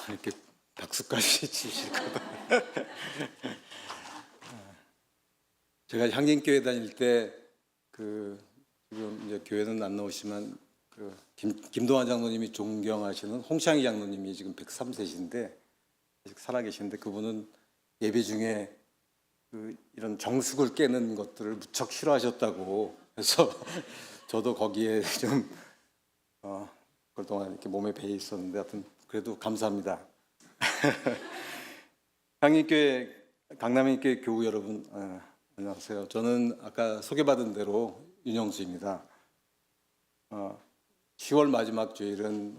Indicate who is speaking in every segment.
Speaker 1: 이렇게 박수까지 치실까봐. 제가 향림교회 다닐 때 지금 이제 교회는 안 나오시지만 김동환 장로님이 존경하시는 홍창희 장로님이 지금 103세신데 아직 살아계신데 그분은 예배 중에 이런 정숙을 깨는 것들을 무척 싫어하셨다고 해서 저도 거기에 좀 그동안 이렇게 몸에 배에 있었는데 하여튼 그래도 감사합니다. 향림교회 강남향림교회 교우 여러분 안녕하세요. 저는 아까 소개받은 대로 윤영수입니다. 10월 마지막 주일은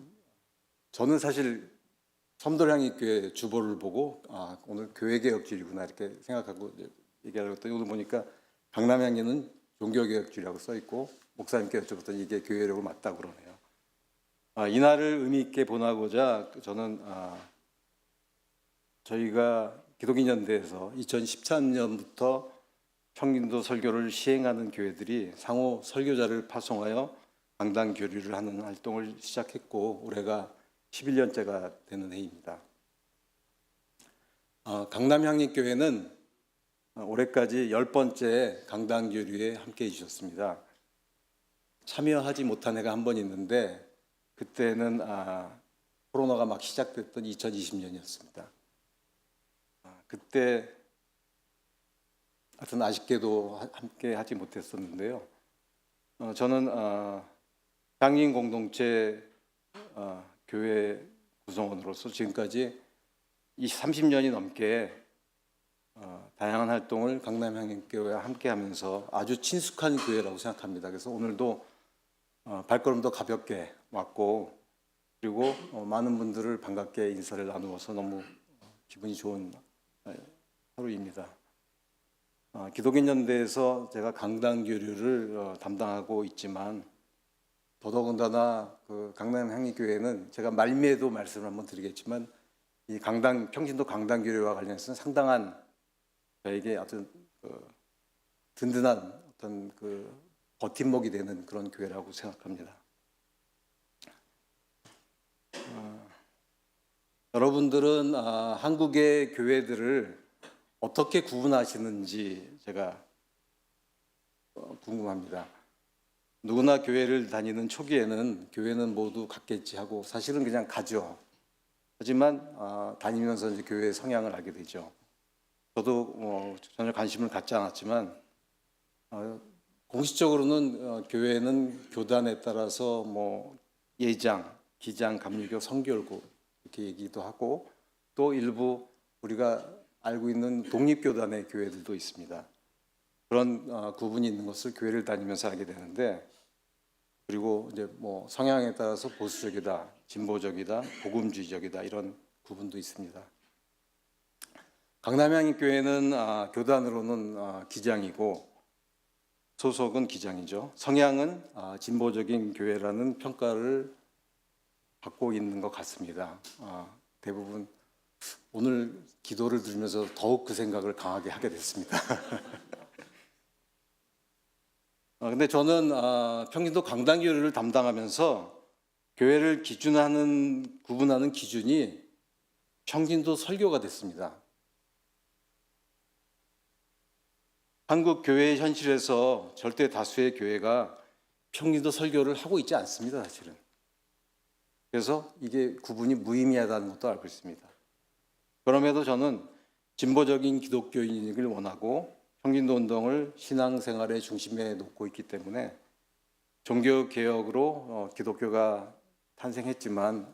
Speaker 1: 저는 사실 섬돌향림교회 주보를 보고 오늘 교회개혁주일이구나 이렇게 생각하고 얘기하려고 했더니 오늘 보니까 강남향림은 종교개혁주일이라고 써 있고 목사님께 여쭤봤더니 이게 교회력을 맞다고 그러네요. 이날을 의미 있게 보내고자 저는 저희가 기독인연대에서 2013년부터 평균도 설교를 시행하는 교회들이 상호 설교자를 파송하여 강당 교류를 하는 활동을 시작했고 올해가 11년째가 되는 해입니다. 강남향림교회는 올해까지 10번째 강당 교류에 함께해 주셨습니다. 참여하지 못한 해가 한 번 있는데 그때는 코로나가 막 시작됐던 2020년이었습니다. 그때 하여튼 아쉽게도 함께 하지 못했었는데요. 저는 향림 공동체 교회 구성원으로서 지금까지 30년이 넘게 다양한 활동을 강남향림교회와 함께하면서 아주 친숙한 교회라고 생각합니다. 그래서 오늘도 발걸음도 가볍게 왔고 그리고 많은 분들을 반갑게 인사를 나누어서 너무 기분이 좋은 하루입니다. 기독인연대에서 제가 강당 교류를 담당하고 있지만 더더군다나 강남향림교회는 제가 말미에도 말씀을 한번 드리겠지만 이 평신도 강당 교류와 관련해서는 상당한 저에게 어떤 든든한 어떤 버팀목이 되는 그런 교회라고 생각합니다. 여러분들은 한국의 교회들을 어떻게 구분하시는지 제가 궁금합니다. 누구나 교회를 다니는 초기에는 교회는 모두 같겠지 하고 사실은 그냥 가죠. 하지만 다니면서 이제 교회의 성향을 알게 되죠. 저도 전혀 관심을 갖지 않았지만 공식적으로는 교회는 교단에 따라서 예장, 기장, 감리교, 성결구 이렇게 얘기도 하고 또 일부 우리가 알고 있는 독립교단의 교회들도 있습니다. 그런 구분이 있는 것을 교회를 다니면서 알게 되는데 그리고 이제 성향에 따라서 보수적이다, 진보적이다, 복음주의적이다 이런 구분도 있습니다. 강남향림교회는 교단으로는 기장이고 소속은 기장이죠. 성향은 진보적인 교회라는 평가를 받고 있는 것 같습니다. 대부분 오늘 기도를 들으면서 더욱 그 생각을 강하게 하게 됐습니다. 근데 저는 평균도 강당 교류를 담당하면서 교회를 구분하는 기준이 평균도 설교가 됐습니다. 한국 교회의 현실에서 절대 다수의 교회가 평균도 설교를 하고 있지 않습니다, 사실은. 그래서 이게 구분이 무의미하다는 것도 알고 있습니다. 그럼에도 저는 진보적인 기독교인이길 원하고 평균도 운동을 신앙생활의 중심에 놓고 있기 때문에 종교개혁으로 기독교가 탄생했지만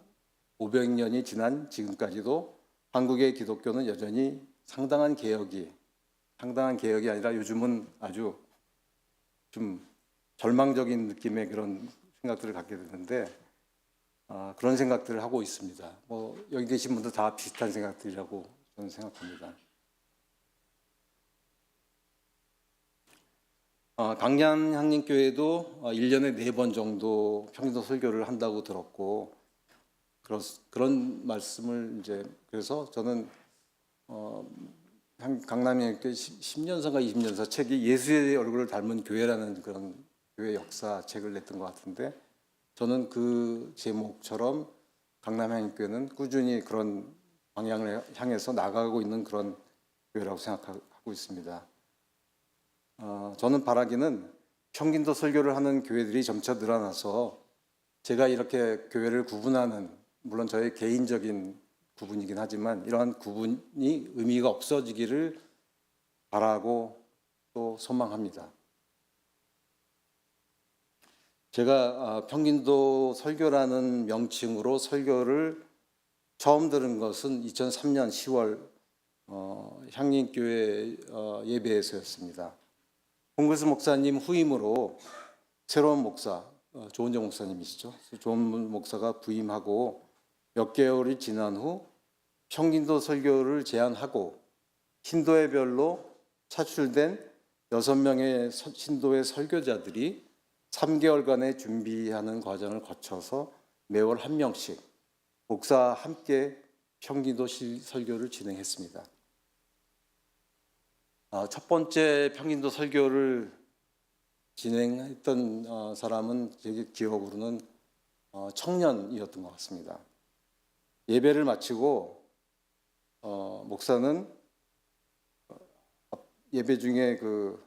Speaker 1: 500년이 지난 지금까지도 한국의 기독교는 여전히 상당한 개혁이 아니라 요즘은 아주 좀 절망적인 느낌의 그런 생각들을 갖게 되는데 그런 생각들을 하고 있습니다. 여기 계신 분들 다 비슷한 생각들이라고 저는 생각합니다. 강남향림교회도 1년에 4번 정도 평신도 설교를 한다고 들었고 그런 말씀을 그래서 저는 강남향림교회 10년서인가 20년서 책이 예수의 얼굴을 닮은 교회라는 그런 교회 역사 책을 냈던 것 같은데 저는 그 제목처럼 강남향인교회는 꾸준히 그런 방향을 향해서 나가고 있는 그런 교회라고 생각하고 있습니다. 저는 바라기는 평긴도 설교를 하는 교회들이 점차 늘어나서 제가 이렇게 교회를 구분하는, 물론 저의 개인적인 구분이긴 하지만 이러한 구분이 의미가 없어지기를 바라고 또 소망합니다. 제가 평긴도 설교라는 명칭으로 설교를 처음 들은 것은 2003년 10월 향림교회 예배에서였습니다. 홍글스 목사님 후임으로 새로운 목사, 조은정 목사님이시죠. 조은 목사가 부임하고 몇 개월이 지난 후 평긴도 설교를 제안하고 신도회별로 차출된 6명의 신도회 설교자들이 3개월간의 준비하는 과정을 거쳐서 매월 한 명씩 목사와 함께 평긴도 설교를 진행했습니다. 첫 번째 평긴도 설교를 진행했던 사람은 제 기억으로는 청년이었던 것 같습니다. 예배를 마치고 목사는 예배 중에 그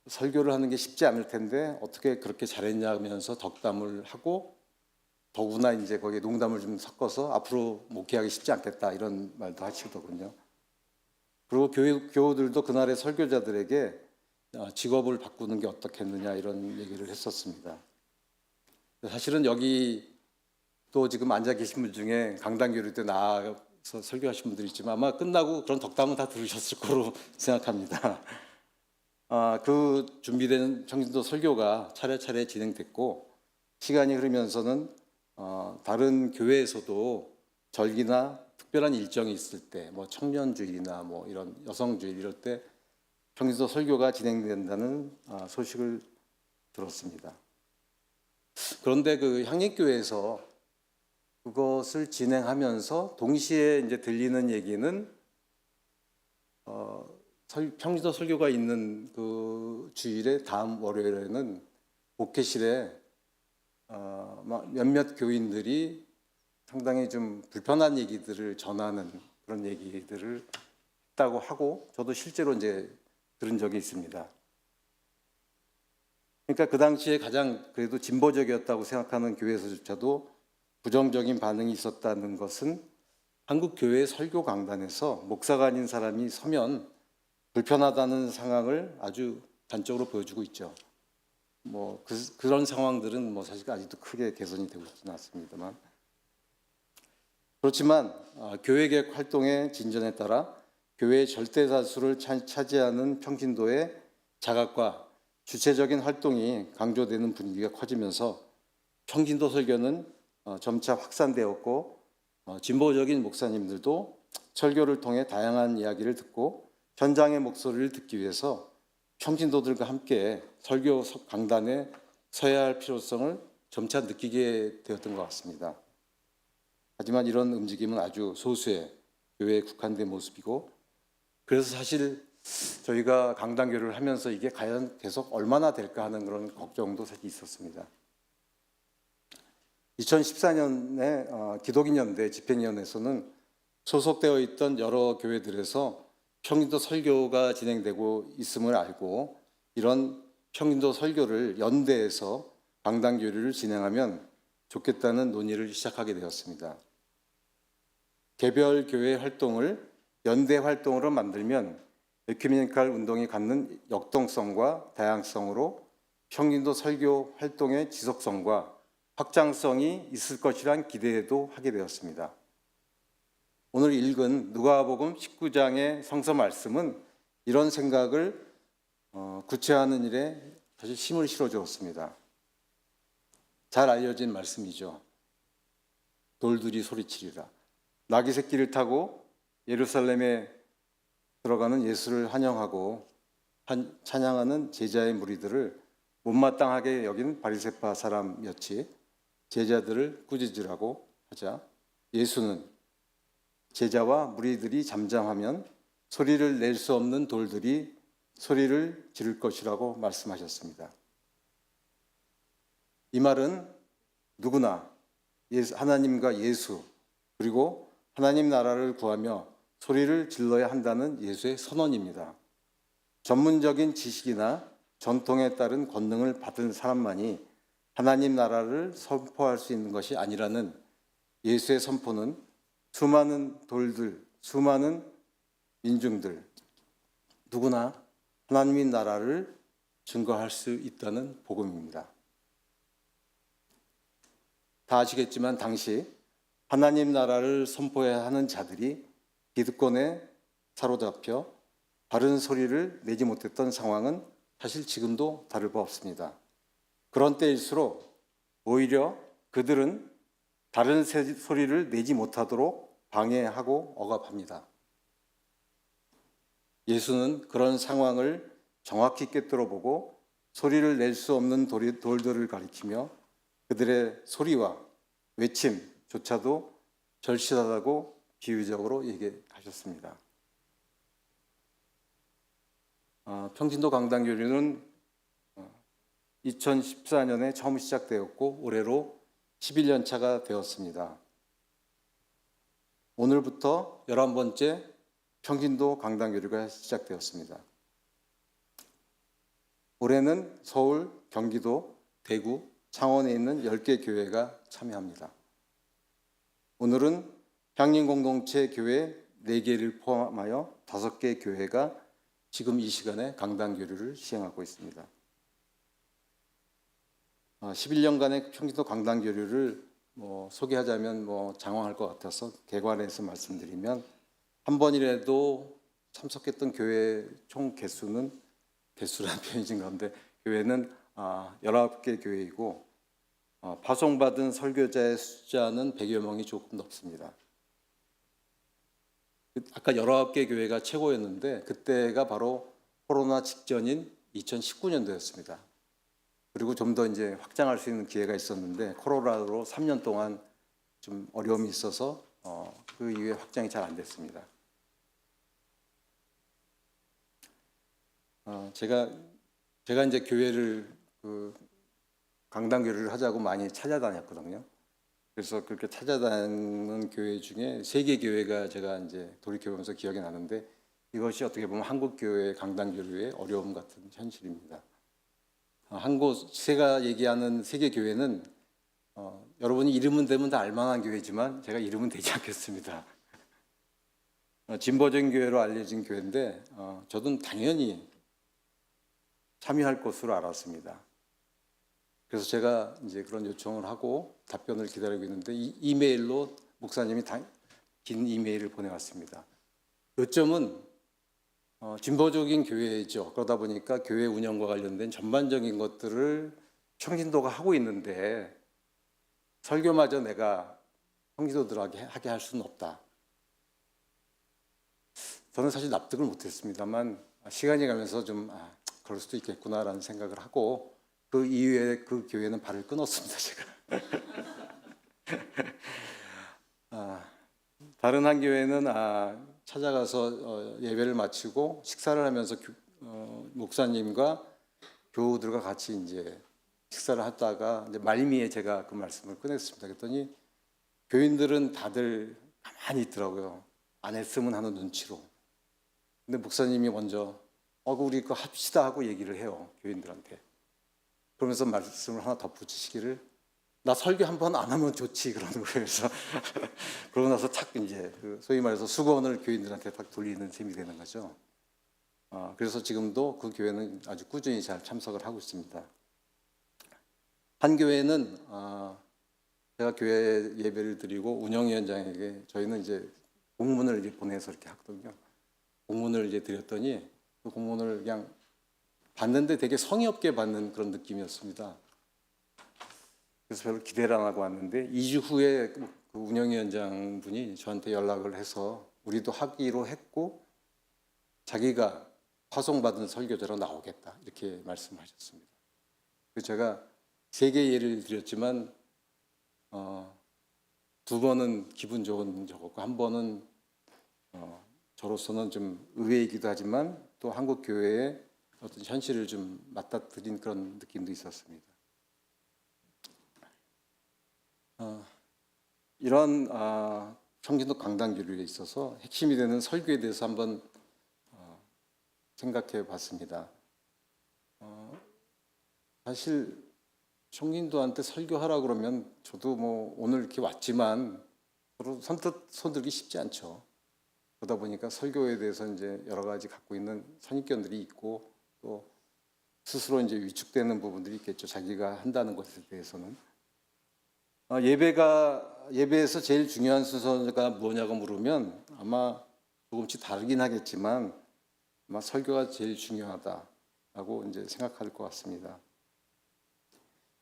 Speaker 1: 설교를 하는 게 쉽지 않을 텐데 어떻게 그렇게 잘했냐면서 덕담을 하고, 더구나 이제 거기에 농담을 좀 섞어서 앞으로 목회하기 쉽지 않겠다 이런 말도 하시더군요. 그리고 교우들도 그날의 설교자들에게 직업을 바꾸는 게 어떻겠느냐 이런 얘기를 했었습니다. 사실은 여기 또 지금 앉아 계신 분 중에 강단교회 때 나와서 설교하신 분들이 있지만 아마 끝나고 그런 덕담은 다 들으셨을 거로 생각합니다. 그 준비된 평긴도 설교가 차례차례 진행됐고, 시간이 흐르면서는 다른 교회에서도 절기나 특별한 일정이 있을 때, 뭐 청년주일이나 뭐 이런 여성주일 이럴 때 평긴도 설교가 진행된다는 소식을 들었습니다. 그런데 그 향림교회에서 그것을 진행하면서 동시에 이제 들리는 얘기는 평긴도 설교가 있는 그 주일에 다음 월요일에는 목회실에 몇몇 교인들이 상당히 좀 불편한 얘기들을 전하는 그런 얘기들을 했다고 하고, 저도 실제로 이제 들은 적이 있습니다. 그러니까 그 당시에 가장 그래도 진보적이었다고 생각하는 교회에서조차도 부정적인 반응이 있었다는 것은 한국 교회 설교 강단에서 목사가 아닌 사람이 서면 불편하다는 상황을 아주 단적으로 보여주고 있죠. 뭐 그런 상황들은 뭐 사실 아직도 크게 개선이 되고 있지는 않습니다만, 그렇지만 교회 개혁 활동의 진전에 따라 교회의 절대 다수를 차지하는 평긴도의 자각과 주체적인 활동이 강조되는 분위기가 커지면서 평긴도 설교는 점차 확산되었고, 진보적인 목사님들도 설교를 통해 다양한 이야기를 듣고 현장의 목소리를 듣기 위해서 평신도들과 함께 설교 강단에 서야 할 필요성을 점차 느끼게 되었던 것 같습니다. 하지만 이런 움직임은 아주 소수의 교회에 국한된 모습이고, 그래서 사실 저희가 강단교를 하면서 이게 과연 계속 얼마나 될까 하는 그런 걱정도 사실 있었습니다. 2014년에 기독인연대 집행위원회에서는 소속되어 있던 여러 교회들에서 평긴도 설교가 진행되고 있음을 알고, 이런 평긴도 설교를 연대에서 강단교류를 진행하면 좋겠다는 논의를 시작하게 되었습니다. 개별 교회 활동을 연대 활동으로 만들면 에큐메니칼 운동이 갖는 역동성과 다양성으로 평긴도 설교 활동의 지속성과 확장성이 있을 것이란 기대도 하게 되었습니다. 오늘 읽은 누가복음 19장의 성서 말씀은 이런 생각을 구체화하는 일에 사실 힘을 실어주었습니다. 잘 알려진 말씀이죠. 돌들이 소리치리라. 나귀 새끼를 타고 예루살렘에 들어가는 예수를 환영하고 찬양하는 제자의 무리들을 못마땅하게 여긴 바리새파 사람이었지, 제자들을 꾸짖으라고 하자 예수는 제자와 무리들이 잠잠하면 소리를 낼 수 없는 돌들이 소리를 지를 것이라고 말씀하셨습니다. 이 말은 누구나 하나님과 예수, 그리고 하나님 나라를 구하며 소리를 질러야 한다는 예수의 선언입니다. 전문적인 지식이나 전통에 따른 권능을 받은 사람만이 하나님 나라를 선포할 수 있는 것이 아니라는 예수의 선포는 수많은 돌들, 수많은 민중들, 누구나 하나님의 나라를 증거할 수 있다는 복음입니다. 다 아시겠지만 당시 하나님 나라를 선포해야 하는 자들이 기득권에 사로잡혀 바른 소리를 내지 못했던 상황은 사실 지금도 다를 바 없습니다. 그런 때일수록 오히려 그들은 다른 소리를 내지 못하도록 방해하고 억압합니다. 예수는 그런 상황을 정확히 꿰뚫어 보고 소리를 낼 수 없는 돌들을 가리키며 그들의 소리와 외침조차도 절실하다고 비유적으로 얘기하셨습니다. 평신도 강단교류는 2014년에 처음 시작되었고 올해로 11년 차가 되었습니다. 오늘부터 11번째 평신도 강단교류가 시작되었습니다. 올해는 서울, 경기도, 대구, 창원에 있는 10개 교회가 참여합니다. 오늘은 향림공동체 교회 4개를 포함하여 5개 교회가 지금 이 시간에 강단교류를 시행하고 있습니다. 11년간의 평신도 강단교류를 소개하자면 장황할 것 같아서 개관해서 말씀드리면 한 번이라도 참석했던 교회 총 개수라는 표현이 좀 그런데 교회는 19개 교회이고 파송받은 설교자의 숫자는 100여 명이 조금 넘습니다. 아까 19개 교회가 최고였는데 그때가 바로 코로나 직전인 2019년도였습니다. 그리고 좀 더 이제 확장할 수 있는 기회가 있었는데 코로나로 3년 동안 좀 어려움이 있어서 그 이후에 확장이 잘 안 됐습니다. 제가 이제 교회를 강단교류를 하자고 많이 찾아다녔거든요. 그래서 그렇게 찾아다니는 교회 중에 3개 교회가 제가 이제 돌이켜보면서 기억이 나는데 이것이 어떻게 보면 한국 교회 강단교류의 어려움 같은 현실입니다. 제가 얘기하는 3개 교회는 여러분이 이름은 되면 다 알만한 교회지만 제가 이름은 되지 않겠습니다. 진보적인 교회로 알려진 교회인데 저도 당연히 참여할 것으로 알았습니다. 그래서 제가 이제 그런 요청을 하고 답변을 기다리고 있는데 이메일로 목사님이 긴 이메일을 보내왔습니다. 요점은 진보적인 교회죠. 그러다 보니까 교회 운영과 관련된 전반적인 것들을 평신도가 하고 있는데 설교마저 내가 평신도들에게 하게 할 수는 없다. 저는 사실 납득을 못했습니다만 시간이 가면서 좀 그럴 수도 있겠구나라는 생각을 하고 그 이후에 그 교회는 발을 끊었습니다. 제가 다른 한 교회는 찾아가서 예배를 마치고 식사를 하면서 목사님과 교우들과 같이 이제 식사를 하다가 이제 말미에 제가 그 말씀을 꺼냈습니다. 그랬더니 교인들은 다들 가만히 있더라고요. 안 했으면 하는 눈치로. 근데 목사님이 먼저 우리 그거 합시다 하고 얘기를 해요. 교인들한테. 그러면서 말씀을 하나 덧붙이시기를 나 설교 한 번 안 하면 좋지 그러는 거예요. 그래서 그러고 나서 탁 이제 소위 말해서 수건을 교인들한테 딱 돌리는 셈이 되는 거죠. 그래서 지금도 그 교회는 아주 꾸준히 잘 참석을 하고 있습니다. 한 교회는 제가 교회 예배를 드리고 운영위원장에게 저희는 이제 공문을 이제 보내서 이렇게 하거든요. 공문을 이제 드렸더니 그 공문을 그냥 받는데 되게 성의 없게 받는 그런 느낌이었습니다. 그래서 별로 기대를 안 하고 왔는데 2주 후에 그 운영위원장 분이 저한테 연락을 해서 우리도 하기로 했고 자기가 파송받은 설교자로 나오겠다 이렇게 말씀하셨습니다. 그래서 제가 3개 예를 드렸지만 2번은 기분 좋은 적었고 한 번은 저로서는 좀 의외이기도 하지만 또 한국 교회의 어떤 현실을 좀 맞닥뜨린 그런 느낌도 있었습니다. 이런 청진도 강단교류에 있어서 핵심이 되는 설교에 대해서 한번 생각해 봤습니다. 사실 청진도한테 설교하라 그러면 저도 뭐 오늘 이렇게 왔지만 서로 선뜻 손들기 쉽지 않죠. 그러다 보니까 설교에 대해서 이제 여러 가지 갖고 있는 선입견들이 있고 또 스스로 이제 위축되는 부분들이 있겠죠. 자기가 한다는 것에 대해서는. 예배에서 제일 중요한 순서가 뭐냐고 물으면 아마 조금씩 다르긴 하겠지만 아마 설교가 제일 중요하다라고 이제 생각할 것 같습니다.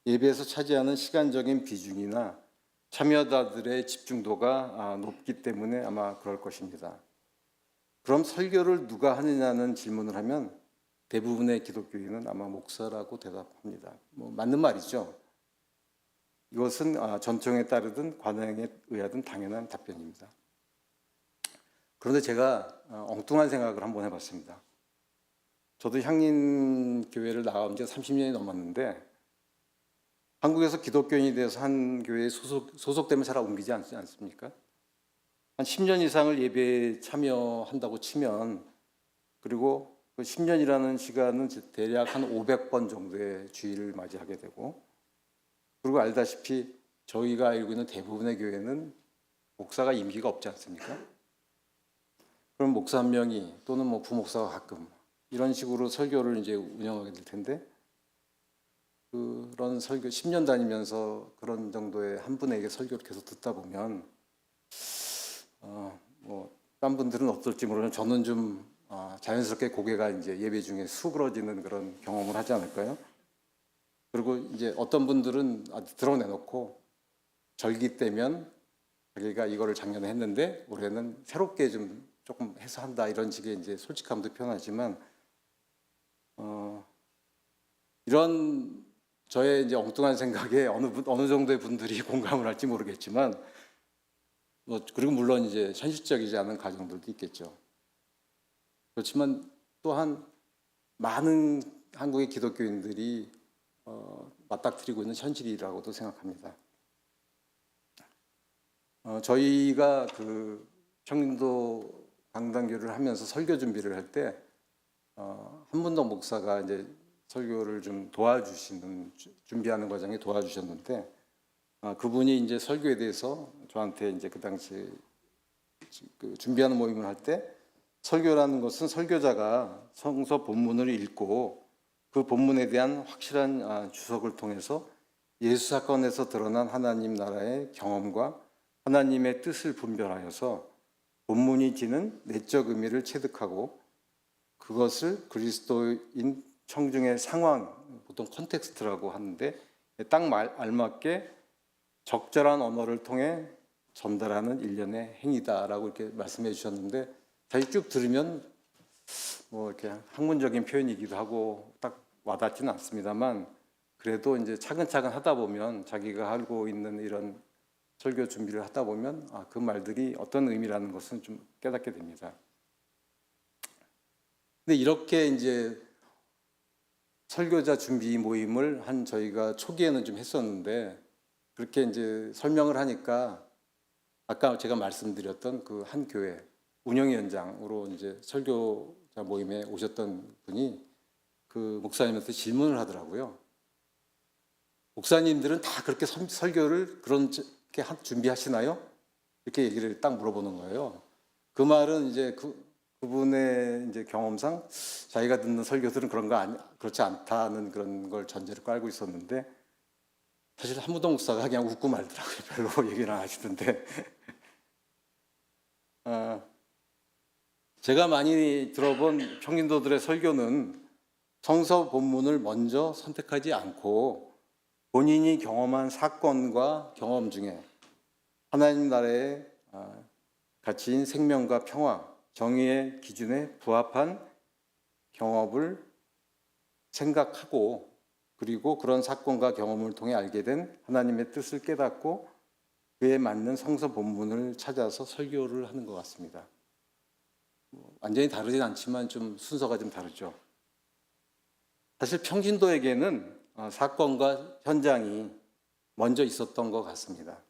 Speaker 1: 예배에서 차지하는 시간적인 비중이나 참여자들의 집중도가 높기 때문에 아마 그럴 것입니다. 그럼 설교를 누가 하느냐는 질문을 하면 대부분의 기독교인은 아마 목사라고 대답합니다. 뭐 맞는 말이죠. 이것은 전통에 따르든 관행에 의하든 당연한 답변입니다. 그런데 제가 엉뚱한 생각을 한번 해봤습니다. 저도 향인교회를 나온 지 30년이 넘었는데 한국에서 기독교인이 돼서 한 교회에 소속되면 잘 옮기지 않습니까? 한 10년 이상을 예배에 참여한다고 치면 그리고 그 10년이라는 시간은 대략 한 500번 정도의 주일을 맞이하게 되고 그리고 알다시피 저희가 알고 있는 대부분의 교회는 목사가 임기가 없지 않습니까? 그럼 목사 한 명이 또는 뭐 부목사가 가끔 이런 식으로 설교를 이제 운영하게 될 텐데 그런 설교 10년 다니면서 그런 정도의 한 분에게 설교를 계속 듣다 보면 딴 분들은 어떨지 모르지만 저는 좀 자연스럽게 고개가 이제 예배 중에 수그러지는 그런 경험을 하지 않을까요? 그리고 이제 어떤 분들은 드러내놓고 절기 때면 자기가 이거를 작년에 했는데 올해는 새롭게 좀 조금 해서 한다 이런 식의 이제 솔직함도 표현하지만 이런 저의 이제 엉뚱한 생각에 어느 정도의 분들이 공감을 할지 모르겠지만 그리고 물론 이제 현실적이지 않은 가정들도 있겠죠. 그렇지만 또한 많은 한국의 기독교인들이 맞닥뜨리고 있는 현실이라고도 생각합니다. 저희가 그 청림도 강단교를 하면서 설교 준비를 할 때 한문덕 목사가 이제 설교를 좀 준비하는 과정에 도와주셨는데 그분이 이제 설교에 대해서 저한테 이제 그 당시 그 준비하는 모임을 할 때 설교라는 것은 설교자가 성서 본문을 읽고 그 본문에 대한 확실한 주석을 통해서 예수 사건에서 드러난 하나님 나라의 경험과 하나님의 뜻을 분별하여서 본문이 지닌 내적 의미를 체득하고 그것을 그리스도인 청중의 상황, 보통 컨텍스트라고 하는데 딱 알맞게 적절한 언어를 통해 전달하는 일련의 행위다라고 이렇게 말씀해 주셨는데 다시 쭉 들으면 뭐 이렇게 학문적인 표현이기도 하고 딱 와닿지는 않습니다만 그래도 이제 차근차근 하다 보면 자기가 알고 있는 이런 설교 준비를 하다 보면 그 말들이 어떤 의미라는 것은 좀 깨닫게 됩니다. 근데 이렇게 이제 설교자 준비 모임을 한 저희가 초기에는 좀 했었는데 그렇게 이제 설명을 하니까 아까 제가 말씀드렸던 그 한 교회 운영위원장으로 이제 설교자 모임에 오셨던 분이 그 목사님한테 질문을 하더라고요. 목사님들은 다 그렇게 설교를 그렇게 준비하시나요? 이렇게 얘기를 딱 물어보는 거예요. 그 말은 이제 그분의 이제 경험상 자기가 듣는 설교들은 그렇지 않다는 그런 걸 전제로 깔고 있었는데 사실 한무동 목사가 그냥 웃고 말더라고요. 별로 얘기를 안 하시던데 제가 많이 들어본 평신도들의 설교는 성서 본문을 먼저 선택하지 않고 본인이 경험한 사건과 경험 중에 하나님 나라의 가치인 생명과 평화, 정의의 기준에 부합한 경험을 생각하고 그리고 그런 사건과 경험을 통해 알게 된 하나님의 뜻을 깨닫고 그에 맞는 성서 본문을 찾아서 설교를 하는 것 같습니다. 완전히 다르진 않지만 좀 순서가 좀 다르죠. 사실 평신도에게는 사건과 현장이 먼저 있었던 것 같습니다.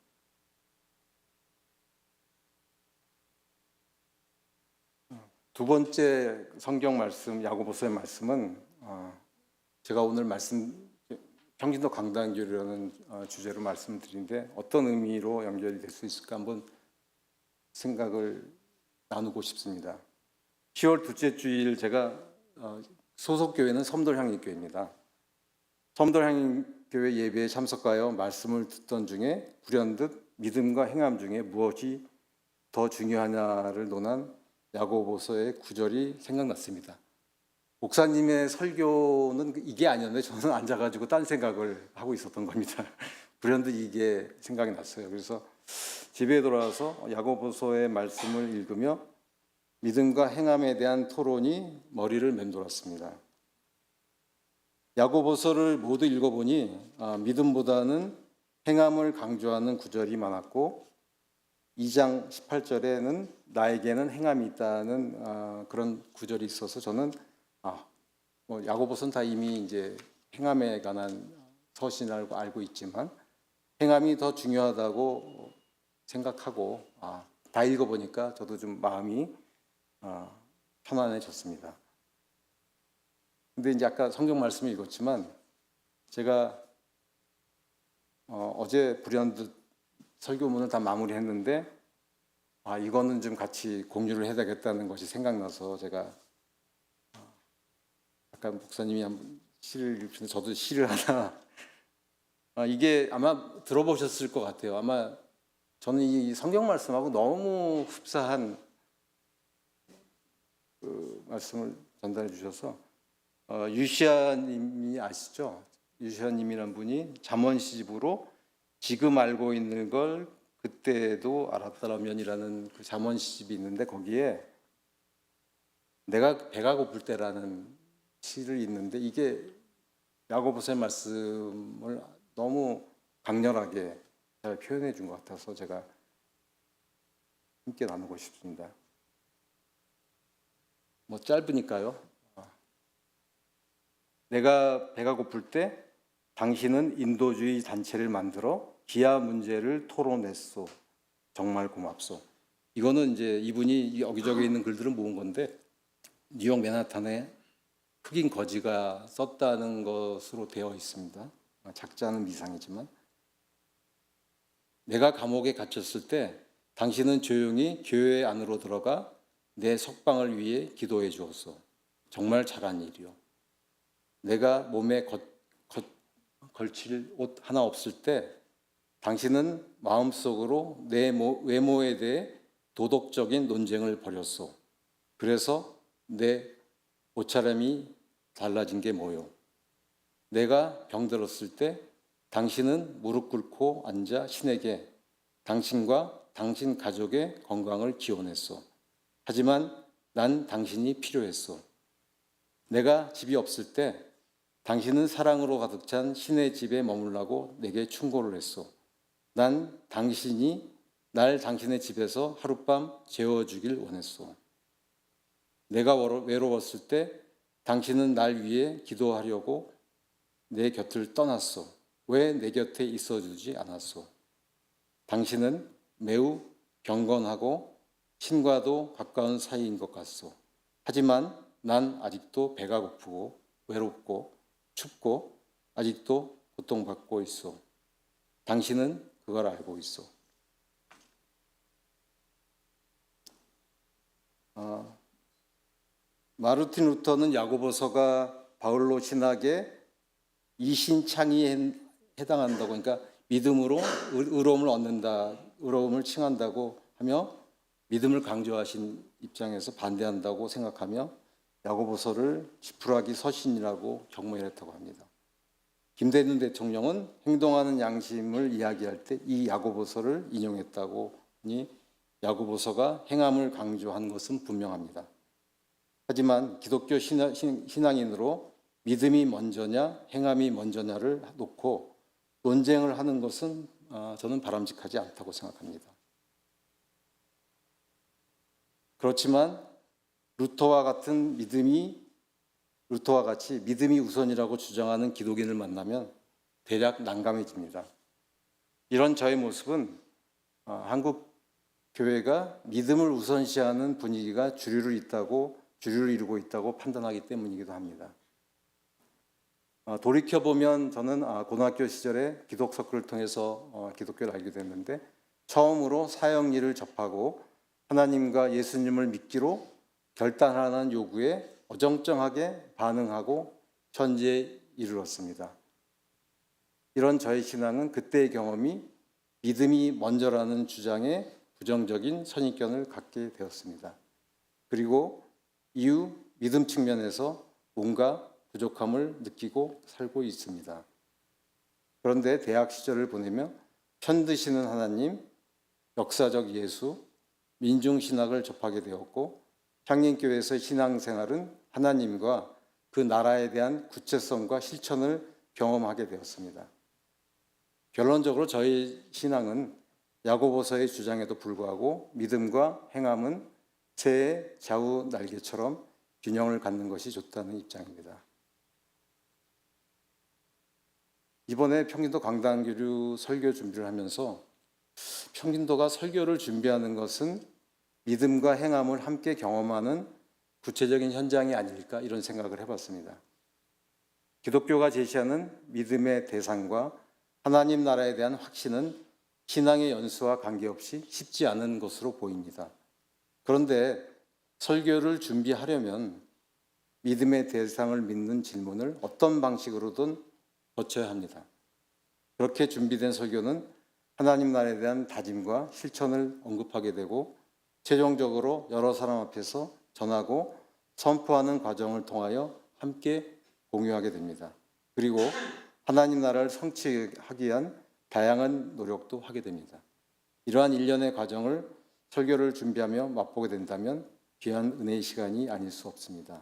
Speaker 1: 두 번째 성경 말씀 야고보서의 말씀은 제가 오늘 평신도 강단교회라는 주제로 말씀드린데 어떤 의미로 연결이 될 수 있을까 한번 생각을 나누고 싶습니다. 10월 둘째 주일 제가 소속 교회는 섬돌향림교회입니다. 섬돌향림교회 예배에 참석하여 말씀을 듣던 중에 불현듯 믿음과 행함 중에 무엇이 더 중요하냐를 논한 야고보서의 구절이 생각났습니다. 목사님의 설교는 이게 아니었는데 저는 앉아가지고 딴 생각을 하고 있었던 겁니다. 불현듯 이게 생각이 났어요. 그래서 집에 돌아와서 야고보서의 말씀을 읽으며 믿음과 행함에 대한 토론이 머리를 맴돌았습니다. 야고보서를 모두 읽어보니 믿음보다는 행함을 강조하는 구절이 많았고 2장 18절에는 나에게는 행함이 있다는 그런 구절이 있어서 저는 야고보서는 다 이미 이제 행함에 관한 서신이라고 알고 있지만 행함이 더 중요하다고 생각하고 다 읽어보니까 저도 좀 마음이 편안해졌습니다. 근데 이제 아까 성경 말씀을 읽었지만 제가 어제 불현듯 설교문을 다 마무리했는데 이거는 좀 같이 공유를 해야 되겠다는 것이 생각나서 제가 아까 목사님이 한번 시를 읽으시는데 저도 시를 하나 이게 아마 들어보셨을 것 같아요. 아마 저는 이 성경 말씀하고 너무 흡사한 그 말씀을 전달해 주셔서 유시아님이 아시죠? 유시아님이란 분이 잠언 시집으로 지금 알고 있는 걸 그때도 알았더라면이라는 그 잠언 시집이 있는데 거기에 내가 배가 고플 때라는 시를 읽는데 이게 야고보서의 말씀을 너무 강렬하게 잘 표현해 준 것 같아서 제가 함께 나누고 싶습니다. 뭐 짧으니까요. 내가 배가 고플 때 당신은 인도주의 단체를 만들어 기아 문제를 토론했소. 정말 고맙소. 이거는 이제 이분이 여기저기 있는 글들을 모은 건데 뉴욕 맨하탄에 흑인 거지가 썼다는 것으로 되어 있습니다. 작자는 미상이지만 내가 감옥에 갇혔을 때 당신은 조용히 교회 안으로 들어가 내 석방을 위해 기도해 주었소. 정말 잘한 일이요. 내가 몸에 걸칠 옷 하나 없을 때 당신은 마음속으로 내 외모에 대해 도덕적인 논쟁을 벌였소. 그래서 내 옷차림이 달라진 게 뭐요? 내가 병들었을 때 당신은 무릎 꿇고 앉아 신에게 당신과 당신 가족의 건강을 기원했소. 하지만 난 당신이 필요했소. 내가 집이 없을 때 당신은 사랑으로 가득 찬 신의 집에 머물라고 내게 충고를 했소. 난 당신이 날 당신의 집에서 하룻밤 재워주길 원했소. 내가 외로웠을 때 당신은 날 위해 기도하려고 내 곁을 떠났소. 왜 내 곁에 있어주지 않았소? 당신은 매우 경건하고 신과도 가까운 사이인 것 같소. 하지만 난 아직도 배가 고프고 외롭고 춥고 아직도 고통받고 있어. 당신은 그걸 알고 있어. 마르틴 루터는 야고보서가 바울로 신학의 이신창이에 해당한다고, 그러니까 믿음으로 의로움을 얻는다, 의로움을 칭한다고 하며 믿음을 강조하신 입장에서 반대한다고 생각하며 야고보서를 지푸라기 서신이라고 경모했다고 합니다. 김대중 대통령은 행동하는 양심을 이야기할 때 이 야고보서를 인용했다고 하니 야고보서가 행함을 강조한 것은 분명합니다. 하지만 기독교 신앙인으로 믿음이 먼저냐 행함이 먼저냐를 놓고 논쟁을 하는 것은 저는 바람직하지 않다고 생각합니다. 그렇지만 루터와 같이 믿음이 우선이라고 주장하는 기독인을 만나면 대략 난감해집니다. 이런 저의 모습은 한국 교회가 믿음을 우선시하는 분위기가 주류를 이루고 있다고 판단하기 때문이기도 합니다. 돌이켜보면 저는 고등학교 시절에 기독서클을 통해서 기독교를 알게 됐는데 처음으로 사형리를 접하고 하나님과 예수님을 믿기로 결단하는 요구에 어정쩡하게 반응하고 현재에 이르렀습니다. 이런 저의 신앙은 그때의 경험이 믿음이 먼저라는 주장에 부정적인 선입견을 갖게 되었습니다. 그리고 이후 믿음 측면에서 뭔가 부족함을 느끼고 살고 있습니다. 그런데 대학 시절을 보내며 편드시는 하나님, 역사적 예수, 민중신학을 접하게 되었고 향림교회에서 신앙생활은 하나님과 그 나라에 대한 구체성과 실천을 경험하게 되었습니다. 결론적으로 저희 신앙은 야고보서의 주장에도 불구하고 믿음과 행함은 새의 좌우 날개처럼 균형을 갖는 것이 좋다는 입장입니다. 이번에 평균도 강단교류 설교 준비를 하면서 평균도가 설교를 준비하는 것은 믿음과 행함을 함께 경험하는 구체적인 현장이 아닐까 이런 생각을 해봤습니다. 기독교가 제시하는 믿음의 대상과 하나님 나라에 대한 확신은 신앙의 연수와 관계없이 쉽지 않은 것으로 보입니다. 그런데 설교를 준비하려면 믿음의 대상을 믿는 질문을 어떤 방식으로든 거쳐야 합니다. 그렇게 준비된 설교는 하나님 나라에 대한 다짐과 실천을 언급하게 되고 최종적으로 여러 사람 앞에서 전하고 선포하는 과정을 통하여 함께 공유하게 됩니다. 그리고 하나님 나라를 성취하기 위한 다양한 노력도 하게 됩니다. 이러한 일련의 과정을 설교를 준비하며 맛보게 된다면 귀한 은혜의 시간이 아닐 수 없습니다.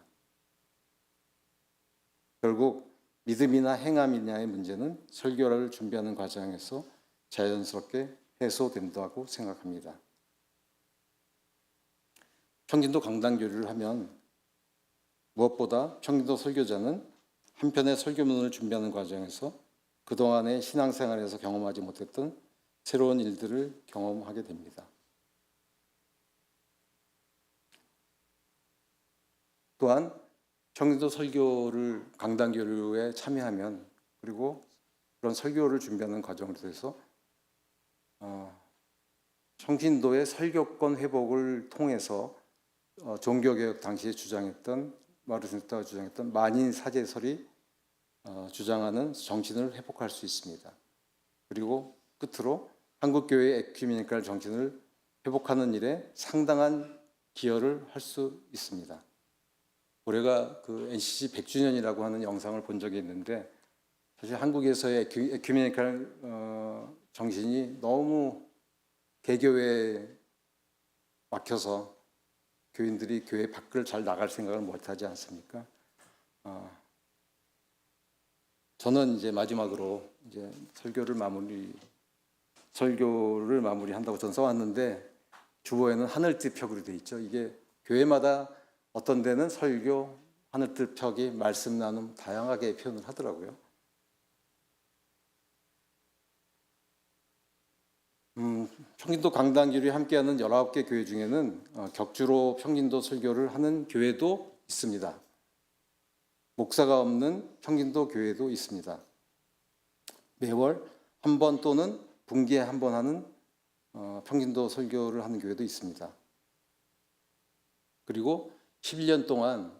Speaker 1: 결국 믿음이나 행함이냐의 문제는 설교를 준비하는 과정에서 자연스럽게 해소된다고 생각합니다. 평균도 강단교류를 하면 무엇보다 평균도 설교자는 한 편의 설교문을 준비하는 과정에서 그동안의 신앙생활에서 경험하지 못했던 새로운 일들을 경험하게 됩니다. 또한 평균도 설교를 강단교류에 참여하면 그리고 그런 설교를 준비하는 과정을 통해서 평균도의 설교권 회복을 통해서 종교개혁 당시에 주장했던 마르틴 루터가 주장했던 만인 사제설이 주장하는 정신을 회복할 수 있습니다. 그리고 끝으로 한국교회의 에큐메니컬 정신을 회복하는 일에 상당한 기여를 할 수 있습니다. 올해가 그 NCC 100주년이라고 하는 영상을 본 적이 있는데 사실 한국에서의 에큐메니컬 정신이 너무 개교회에 막혀서 교인들이 교회 밖을 잘 나갈 생각을 못하지 않습니까? 저는 이제 마지막으로 이제 설교를 마무리한다고 전 써왔는데 주보에는 하늘빛 벽으로 돼 있죠. 이게 교회마다 어떤 데는 설교, 하늘빛 벽이 말씀 나눔 다양하게 표현을 하더라고요. 평균도 강단교류에 함께하는 19개 교회 중에는 격주로 평균도 설교를 하는 교회도 있습니다. 목사가 없는 평균도 교회도 있습니다. 매월 한 번 또는 분기에 한 번 하는 평균도 설교를 하는 교회도 있습니다. 그리고 11년 동안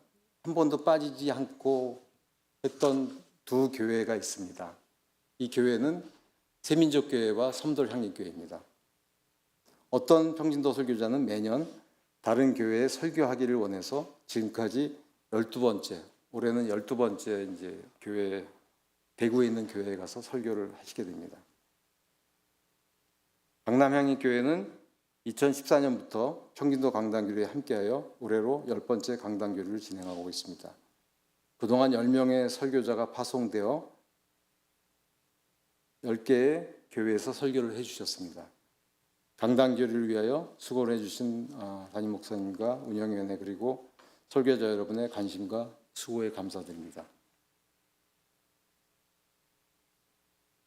Speaker 1: 한 번도 빠지지 않고 했던 두 교회가 있습니다. 이 교회는 세민족교회와 섬돌향림교회입니다. 어떤 평균도 설교자는 매년 다른 교회에 설교하기를 원해서 지금까지 12번째, 올해는 12번째 이제 교회, 대구에 있는 교회에 가서 설교를 하시게 됩니다. 강남향림교회는 2014년부터 평균도 강단교류에 함께하여 올해로 10번째 강단교류를 진행하고 있습니다. 그동안 10명의 설교자가 파송되어 10개의 교회에서 설교를 해주셨습니다. 강단교류를 위하여 수고를 해주신 담임 목사님과 운영위원회 그리고 설교자 여러분의 관심과 수고에 감사드립니다.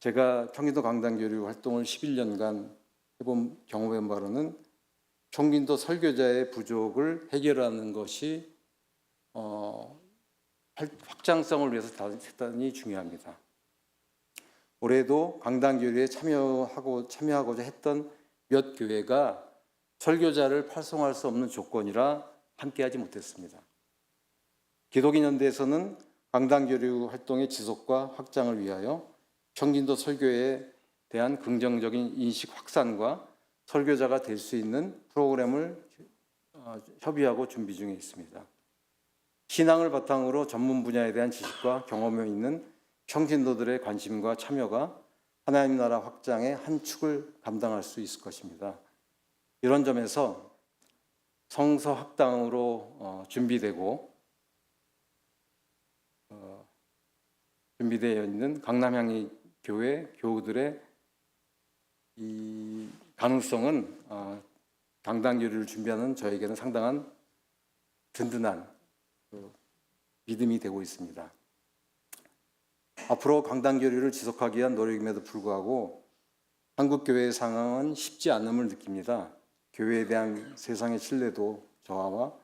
Speaker 1: 제가 평균도 강단교류 활동을 11년간 경험해본 바로는 청진도 설교자의 부족을 해결하는 것이 확장성을 위해서 대단히 중요합니다. 올해도 강단교류에 참여하고자 했던 몇 교회가 설교자를 팔송할 수 없는 조건이라 함께하지 못했습니다. 기독인연대에서는 강단교류 활동의 지속과 확장을 위하여 청진도 설교에 대한 긍정적인 인식 확산과 설교자가 될 수 있는 프로그램을 협의하고 준비 중에 있습니다. 신앙을 바탕으로 전문 분야에 대한 지식과 경험이 있는 청진도들의 관심과 참여가 하나님 나라 확장의 한 축을 감당할 수 있을 것입니다. 이런 점에서 성서 학당으로 준비되어 있는 강남향리 교회 교우들의 이 가능성은 강단교류를 준비하는 저에게는 상당한 든든한 믿음이 되고 있습니다. 앞으로 강단교류를 지속하기 위한 노력임에도 불구하고 한국 교회의 상황은 쉽지 않음을 느낍니다. 교회에 대한 세상의 신뢰도 저하와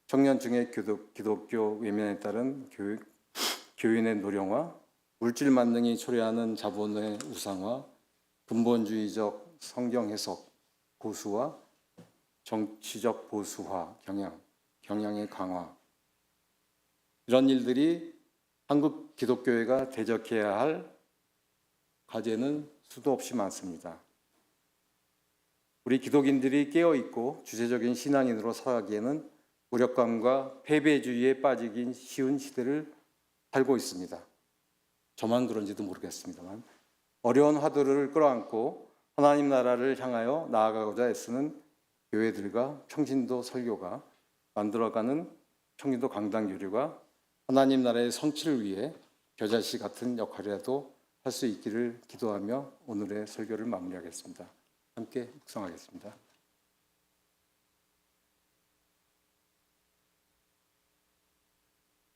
Speaker 1: 청년층의 기독교 외면에 따른 교인의 노령화, 물질 만능이 초래하는 자본의 우상화, 근본주의적 성경 해석 고수화, 정치적 보수화 경향의 강화, 이런 일들이 한국 기독교회가 대적해야 할 과제는 수도 없이 많습니다. 우리 기독인들이 깨어있고 주체적인 신앙인으로 살아가기에는 무력감과 패배주의에 빠지기 쉬운 시대를 살고 있습니다. 저만 그런지도 모르겠습니다만 어려운 화두를 끌어안고 하나님 나라를 향하여 나아가고자 애쓰는 교회들과 청진도 설교가 만들어가는 청진도 강단교류가 하나님 나라의 성취를 위해 겨자씨 같은 역할이라도 할 수 있기를 기도하며 오늘의 설교를 마무리하겠습니다. 함께 묵상하겠습니다.